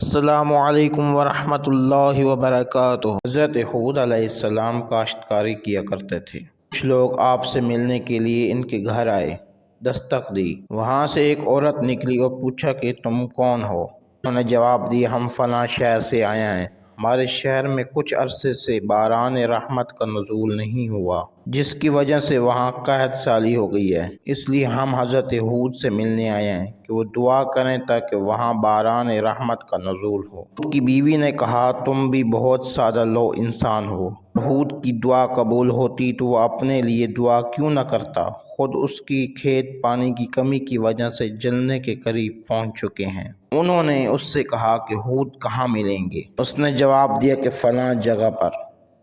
السلام علیکم ورحمۃ اللہ وبرکاتہ۔ حضرت ہود علیہ السلام کاشتکاری کیا کرتے تھے۔ کچھ لوگ آپ سے ملنے کے لیے ان کے گھر آئے، دستک دی۔ وہاں سے ایک عورت نکلی اور پوچھا کہ تم کون ہو؟ انہوں نے جواب دیا، ہم فلاں شہر سے آئے ہیں، ہمارے شہر میں کچھ عرصے سے باران رحمت کا نزول نہیں ہوا، جس کی وجہ سے وہاں قحط سالی ہو گئی ہے، اس لیے ہم حضرت ہود سے ملنے آئے ہیں کہ وہ دعا کریں تاکہ وہاں باران رحمت کا نزول ہو۔ ہود کی بیوی نے کہا، تم بھی بہت سادہ لو انسان ہو، ہود کی دعا قبول ہوتی تو وہ اپنے لیے دعا کیوں نہ کرتا؟ خود اس کی کھیت پانی کی کمی کی وجہ سے جلنے کے قریب پہنچ چکے ہیں۔ انہوں نے اس سے کہا کہ ہود کہاں ملیں گے؟ اس نے جواب دیا کہ فلاں جگہ پر۔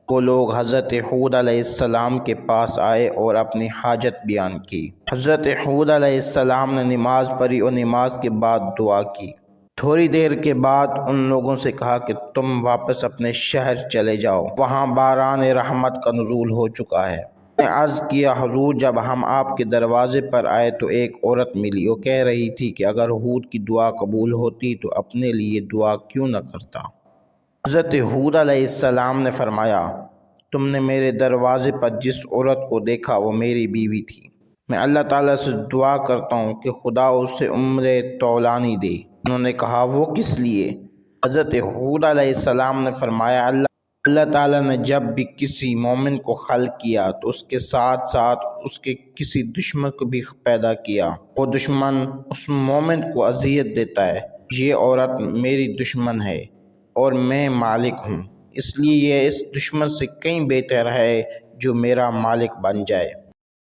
وہ لوگ حضرت ہود علیہ السلام کے پاس آئے اور اپنی حاجت بیان کی۔ حضرت ہود علیہ السلام نے نماز پڑھی اور نماز کے بعد دعا کی۔ تھوڑی دیر کے بعد ان لوگوں سے کہا کہ تم واپس اپنے شہر چلے جاؤ، وہاں باران رحمت کا نزول ہو چکا ہے۔ میں نے عرض کیا، حضور جب ہم آپ کے دروازے پر آئے تو ایک عورت ملی، وہ کہہ رہی تھی کہ اگر ہود کی دعا قبول ہوتی تو اپنے لیے دعا کیوں نہ کرتا؟ حضرت ہود علیہ السلام نے فرمایا، تم نے میرے دروازے پر جس عورت کو دیکھا وہ میری بیوی تھی۔ میں اللہ تعالیٰ سے دعا کرتا ہوں کہ خدا اسے عمر طولانی دے۔ انہوں نے کہا، وہ کس لیے؟ حضرت ہود علیہ السلام نے فرمایا، اللہ تعالیٰ نے جب بھی کسی مومن کو خلق کیا تو اس کے ساتھ ساتھ اس کے کسی دشمن کو بھی پیدا کیا۔ وہ دشمن اس مومن کو اذیت دیتا ہے۔ یہ عورت میری دشمن ہے اور میں مالک ہوں، اس لیے یہ اس دشمن سے کہیں بہتر ہے جو میرا مالک بن جائے۔